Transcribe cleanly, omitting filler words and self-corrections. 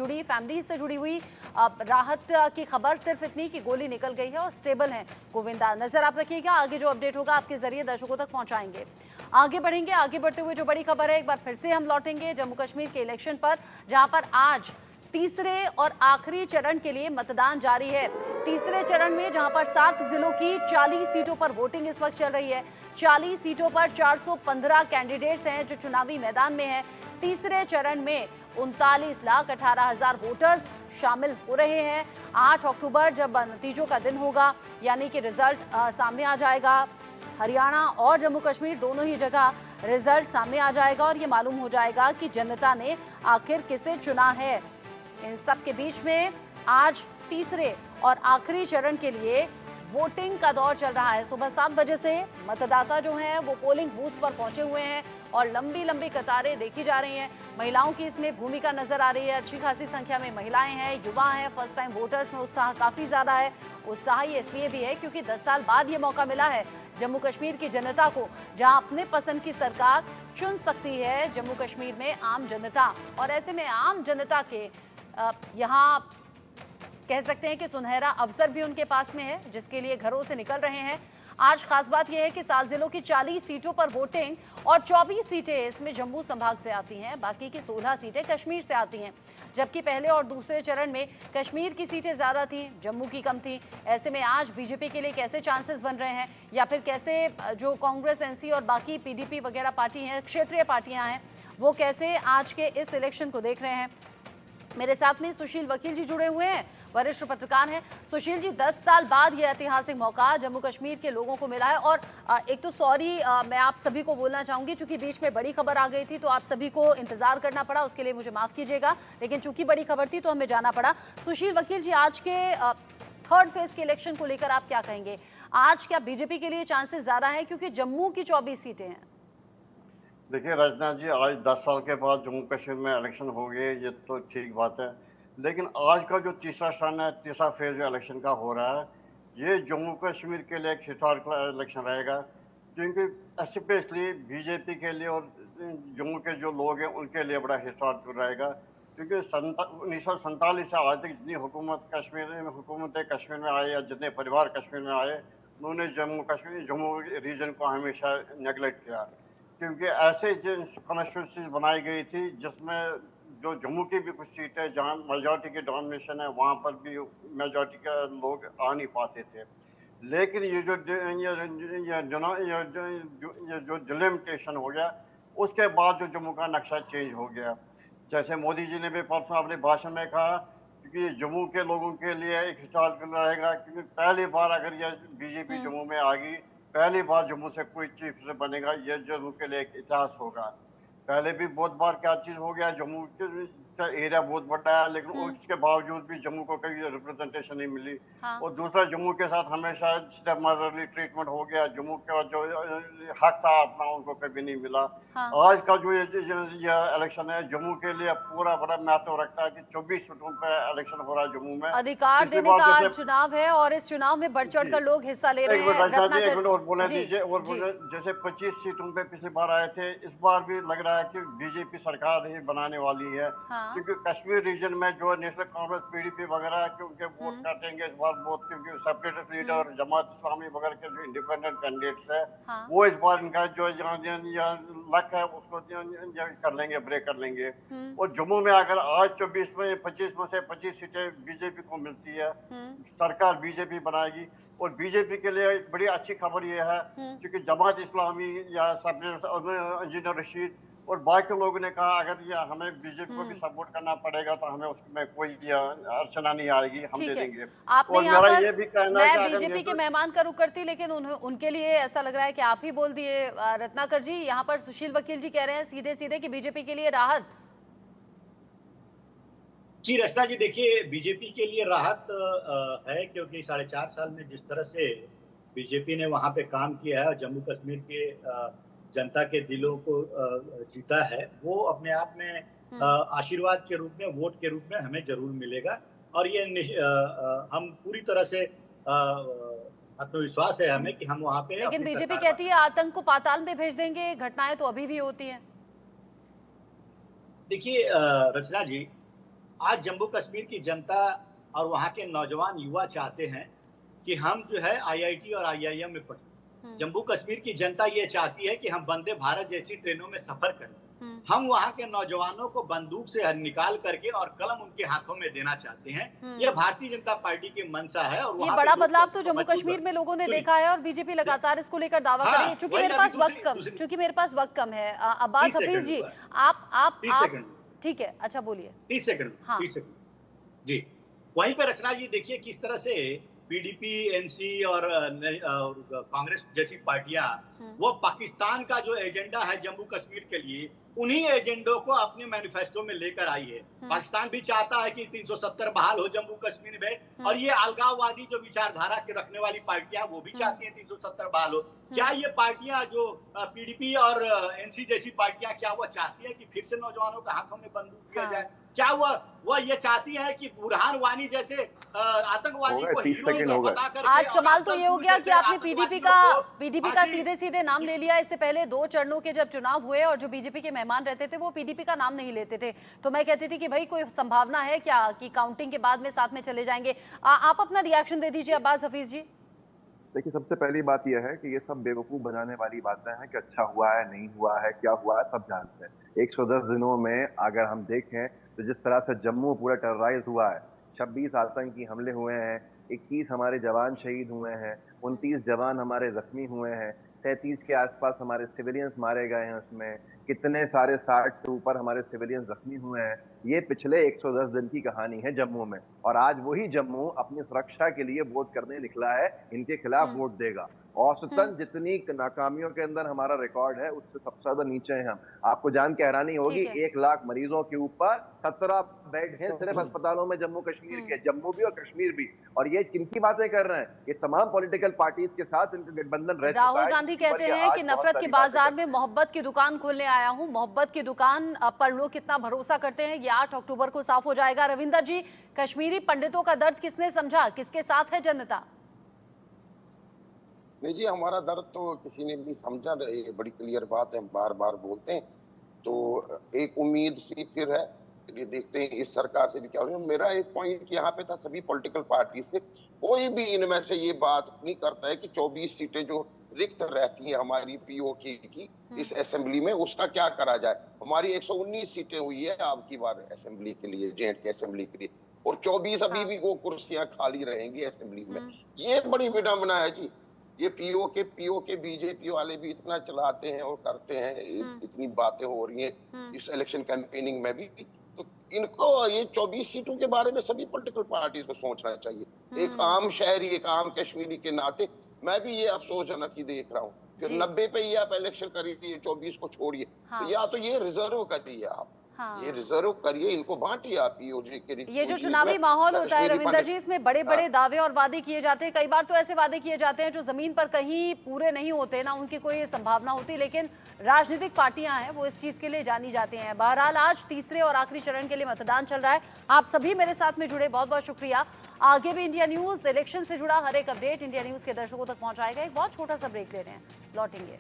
जुड़ी फैमिली से जुड़ी हुई राहत की खबर सिर्फ इतनी कि गोली निकल गई है और स्टेबल हैं गोविंदा। नजर आप रखिएगा, आगे जो अपडेट होगा आपके जरिए दर्शकों तक पहुंचाएंगे। आगे बढ़ेंगे, आगे बढ़ते हुए जो बड़ी खबर है एक बार फिर से हम लौटेंगे जम्मू कश्मीर के इलेक्शन पर, जहां पर आज तीसरे और आखिरी चरण के लिए मतदान जारी है। तीसरे चरण में जहां पर 7 जिलों की 40 सीटों पर वोटिंग इस वक्त चल रही है। 40 सीटों पर 415 कैंडिडेट्स हैं जो चुनावी मैदान में हैं। तीसरे चरण में 39,18,000 वोटर्स शामिल हो रहे हैं। 8 अक्टूबर जब नतीजों का दिन होगा, यानी कि रिजल्ट सामने आ जाएगा, हरियाणा और जम्मू कश्मीर दोनों ही जगह रिजल्ट सामने आ जाएगा और ये मालूम हो जाएगा कि जनता ने आखिर किसे चुना है। इन सब के बीच में आज तीसरे और आखिरी चरण के लिए वोटिंग का दौर चल रहा है। सुबह 7 बजे से मतदाता जो हैं वो पोलिंग बूथ पर पहुंचे हुए हैं और लंबी लंबी कतारें देखी जा रही हैं। महिलाओं की इसमें भूमिका नजर आ रही है। अच्छी खासी संख्या में महिलाएं हैं, युवा हैं, फर्स्ट टाइम वोटर्स में उत्साह काफी ज्यादा है। उत्साह ये इसलिए भी है क्योंकि 10 साल बाद ये मौका मिला है जम्मू कश्मीर की जनता को, जहां अपने पसंद की सरकार चुन सकती है जम्मू कश्मीर में आम जनता। और ऐसे में आम जनता के यहाँ कह सकते हैं कि सुनहरा अवसर भी उनके पास में है, जिसके लिए घरों से निकल रहे हैं। आज खास बात यह है कि 7 जिलों की 40 सीटों पर वोटिंग और 24 सीटें इसमें जम्मू संभाग से आती हैं, बाकी की 16 सीटें कश्मीर से आती हैं। जबकि पहले और दूसरे चरण में कश्मीर की सीटें ज्यादा थीं, जम्मू की कम थी। ऐसे में आज बीजेपी के लिए कैसे चांसेस बन रहे हैं, या फिर कैसे जो कांग्रेस, एनसी और बाकी पीडीपी वगैरह पार्टी हैं, क्षेत्रीय पार्टियां हैं, वो कैसे आज के इस इलेक्शन को देख रहे हैं। मेरे साथ में सुशील वकील जी जुड़े हुए हैं, वरिष्ठ पत्रकार हैं। सुशील जी, 10 साल बाद ये ऐतिहासिक मौका जम्मू कश्मीर के लोगों को मिला है। और एक तो सॉरी मैं आप सभी को बोलना चाहूंगी, चूंकि बीच में बड़ी खबर आ गई थी तो आप सभी को इंतजार करना पड़ा, उसके लिए मुझे माफ कीजिएगा, लेकिन चूंकि बड़ी खबर थी तो हमें जाना पड़ा। सुशील वकील जी, आज के थर्ड फेज के इलेक्शन को लेकर आप क्या कहेंगे? आज क्या बीजेपी के लिए चांसेस ज्यादा है क्योंकि जम्मू की 24 सीटें हैं? देखिए रचना जी, आज 10 साल के बाद जम्मू कश्मीर में इलेक्शन हो गए, ये तो ठीक बात है। लेकिन आज का जो तीसरा टर्न है, तीसरा फेज जो इलेक्शन का हो रहा है, ये जम्मू कश्मीर के लिए एक हिस्टोरिकल इलेक्शन रहेगा, क्योंकि स्पेशली बीजेपी के लिए और जम्मू के जो लोग हैं उनके लिए बड़ा हिस्टोरिकल रहेगा। क्योंकि 1947 से आज तक जितनी हुकूमत कश्मीर में आए या जितने परिवार कश्मीर में आए, उन्होंने जम्मू रीजन को हमेशा नेगलेक्ट किया। क्योंकि ऐसे कॉन्स्टिट्यूंसीज बनाई गई थी जिसमें जो जम्मू की भी कुछ सीटें जहाँ मेजॉरिटी की डोमिनेशन है, वहाँ पर भी मेजॉरिटी के लोग आ नहीं पाते थे। लेकिन ये जो डिलिमिटेशन हो गया, उसके बाद जो जम्मू का नक्शा चेंज हो गया। जैसे मोदी जी ने भी परसों अपने भाषण में कहा, क्योंकि जम्मू के लोगों के लिए एक हिस्टोरिकल रहेगा, क्योंकि पहली बार अगर ये बीजेपी जम्मू में आ गई, पहली बार जम्मू से कोई चीफ से बनेगा, ये जम्मू के लिए एक इतिहास होगा। पहले भी बहुत बार क्या चीज हो गया, जम्मू का एरिया बहुत बड़ा है, लेकिन उसके बावजूद भी जम्मू को कभी रिप्रेजेंटेशन नहीं मिली। हाँ। और दूसरा, जम्मू के साथ हमेशा स्टेप मदरली ट्रीटमेंट हो गया, जम्मू का जो हक था अपना उनको कभी नहीं मिला। हाँ। आज का जो ये इलेक्शन है, जम्मू के लिए पूरा बड़ा महत्व रखता है कि 24 सीटों पर इलेक्शन हो रहा है जम्मू में। अधिकार देने का आज चुनाव है और इस चुनाव में बढ़ चढ़ कर लोग हिस्सा ले रहे हैं। एक मिनट और बोलने दीजिए। और जैसे 25 सीटों पे पिछली बार आए थे, इस बार भी लग रहा है कि बीजेपी सरकार ही बनाने वाली है। हाँ। क्योंकि कश्मीर रीजन में जो नेशनल कांग्रेस, पीडीपी वगैरह के उनके वोट काटेंगे इस बार बहुत, क्योंकि सेपरेटिस्ट लीडर, जमात इस्लामी वगैरह के जो इंडिपेंडेंट कैंडिडेट्स है, हाँ। वो इस बार इनका जो लक है उसको कर लेंगे, ब्रेक कर लेंगे। और जम्मू में अगर आज 25 में से 25 सीटें बीजेपी को मिलती है, सरकार बीजेपी बनाएगी। और बीजेपी के लिए एक बड़ी अच्छी खबर यह है, क्योंकि जमात इस्लामी या इंजीनियर रशीद और बाकी लोगों ने कहा अगर ये हमें बीजेपी को भी सपोर्ट करना पड़ेगा तो हमें उसमें कोई अड़चना नहीं आएगी, हम दे देंगे। आपने और यहाँ मेरा पर ये भी कहना है कि बीजेपी के मेहमान का रुख करती, लेकिन उनके लिए ऐसा लग रहा है कि आप ही बोल दिए रत्नाकर जी। यहाँ पर सुशील वकील जी कह रहे हैं सीधे सीधे कि बीजेपी के लिए राहत। जी रचना जी, देखिए बीजेपी के लिए राहत है, क्योंकि 4.5 साल में जिस तरह से बीजेपी ने वहां पे काम किया है, जम्मू कश्मीर के जनता के दिलों को जीता है, वो अपने आप में आशीर्वाद के रूप में, वोट के रूप में हमें जरूर मिलेगा। और ये हम पूरी तरह से आत्मविश्वास है हमें कि हम वहां पे। लेकिन बीजेपी कहती है आतंक को पाताल में भेज देंगे, घटनाएं तो अभी भी होती हैं। देखिए रचना जी, आज जम्मू कश्मीर की जनता और वहाँ के नौजवान युवा चाहते हैं कि हम जो है आईआईटी और आईआईएम में पढ़ें। जम्मू कश्मीर की जनता ये चाहती है कि हम वंदे भारत जैसी ट्रेनों में सफर करें। हम वहाँ के नौजवानों को बंदूक से निकाल करके और कलम उनके हाथों में देना चाहते हैं। ये भारतीय जनता पार्टी की मंशा है। और ये बड़ा बदलाव तो जम्मू कश्मीर में लोगों ने देखा है और बीजेपी लगातार इसको लेकर दावा कर रही है। चूंकि मेरे पास वक्त कम है, अब्बास हफीज जी आप ठीक है, अच्छा बोलिए। 30 सेकंड जी। वहीं पे रचना जी देखिए किस तरह से पीडीपी, एनसी और कांग्रेस जैसी पार्टियां वो पाकिस्तान का जो एजेंडा है जम्मू कश्मीर के लिए, उन्हीं एजेंडों को अपने मैनिफेस्टो में लेकर आई है। पाकिस्तान भी चाहता है कि 370 बहाल हो जम्मू कश्मीर में, और ये अलगाववादी जो विचारधारा के रखने वाली पार्टियां वो भी चाहती हैं 370 बहाल हो। क्या ये पार्टियां जो पीडीपी और एनसी जैसी पार्टियां, क्या वो चाहती है कि फिर से नौजवानों के हाथों में बंदूक दिया जाए? क्या वह ये चाहती है कि बुरहान वानी जैसे आतंकवादी को हीरो बताकर? आज कमाल तो ये हो गया कि आपने पीडीपी का सीधे सीधे नाम ले लिया। इससे पहले 2 चरणों के जब चुनाव हुए और जो बीजेपी के मेहमान रहते थे वो पीडीपी का नाम नहीं लेते थे, तो मैं कहती थी कि भाई कोई संभावना है क्या कि काउंटिंग के बाद में साथ में चले जाएंगे। आप अपना रिएक्शन दे दीजिए अब्बास हफीज जी। देखिए, सबसे पहली बात यह है कि ये सब बेवकूफ़ बनाने वाली बातें हैं कि अच्छा हुआ है, नहीं हुआ है, क्या हुआ है, सब जानते हैं। 110 दिनों में अगर हम देखें तो जिस तरह से जम्मू पूरा टेरराइज हुआ है, 26 आतंकी हमले हुए हैं, 21 हमारे जवान शहीद हुए हैं, 29 जवान हमारे जख्मी हुए हैं, 33 के आसपास हमारे सिविलियंस मारे गए हैं, उसमें कितने सारे 60 से ऊपर हमारे सिविलियंस जख्मी हुए हैं। ये पिछले 110 दिन की कहानी है जम्मू में, और आज वही जम्मू अपनी सुरक्षा के लिए वोट करने निकला है, इनके खिलाफ वोट देगा। औसतन जितनी नाकामियों के अंदर हमारा रिकॉर्ड है उससे सबसे ज्यादा नीचे हैं हम। आपको जान के हैरानी होगी, 1 लाख मरीजों के ऊपर 17 बेड हैं सिर्फ अस्पतालों में जम्मू कश्मीर के, जम्मू भी और कश्मीर भी। और ये किनकी बातें कर रहे हैं? ये तमाम पॉलिटिकल पार्टीज के साथ इनका गठबंधन रह चुका है। राहुल गांधी कहते हैं कि नफरत के बाजार में मोहब्बत की दुकान खोलने आया हूं। मोहब्बत की दुकान पर लोग कितना भरोसा करते हैं ये 8 अक्टूबर को साफ हो जाएगा। रविंदर जी, कश्मीरी पंडितों का दर्द किसने समझा, किसके साथ है जनता? नहीं जी, हमारा दर्द तो किसी ने भी समझा, ये बड़ी क्लियर बात है, बार बार बोलते हैं। तो एक उम्मीद सी फिर है, ये देखते हैं इस सरकार से भी क्या हो रहा है। मेरा एक पॉइंट यहाँ पे था सभी पॉलिटिकल पार्टी से, कोई भी इनमें से ये बात नहीं करता है कि 24 सीटें जो रिक्त रहती हैं हमारी पीओके की इस असेंबली में, उसका क्या करा जाए। हमारी 119 सीटें हुई है आपकी बार असेंबली के लिए, जेएंड के असेंबली के लिए, और 24 अभी भी वो कुर्सियां खाली रहेंगी असेंबली में। ये बड़ी विडंबना है जी। ये पीओके बीजेपी वाले भी इतना चलाते हैं और करते हैं, इतनी बातें हो रही हैं इस इलेक्शन कैंपेनिंग में भी। तो इनको ये 24 सीटों के बारे में सभी पॉलिटिकल पार्टी को सोचना चाहिए। एक आम शहरी, एक आम कश्मीरी के नाते मैं भी ये अफसोसजनक ही देख रहा हूँ कि 90 पे ही आप इलेक्शन करिए, 24 को छोड़िए। तो या तो ये रिजर्व करिए आप, ये रिजर्व करिए, इनको बांटिए आप पीओजे के। ये जो चुनावी माहौल होता है रविंदर जी, इसमें बड़े बड़े दावे और वादे किए जाते हैं। कई बार तो ऐसे वादे किए जाते हैं जो जमीन पर कहीं पूरे नहीं होते, ना उनकी कोई संभावना होती, लेकिन राजनीतिक पार्टियां हैं वो इस चीज के लिए जानी जाती हैं। बहरहाल आज तीसरे और आखिरी चरण के लिए मतदान चल रहा है। आप सभी मेरे साथ में जुड़े, बहुत बहुत शुक्रिया। आगे भी इंडिया न्यूज इलेक्शन से जुड़ा हर एक अपडेट इंडिया न्यूज के दर्शकों तक पहुंचाएगा। एक बहुत छोटा सा ब्रेक ले रहे हैं, लौटेंगे।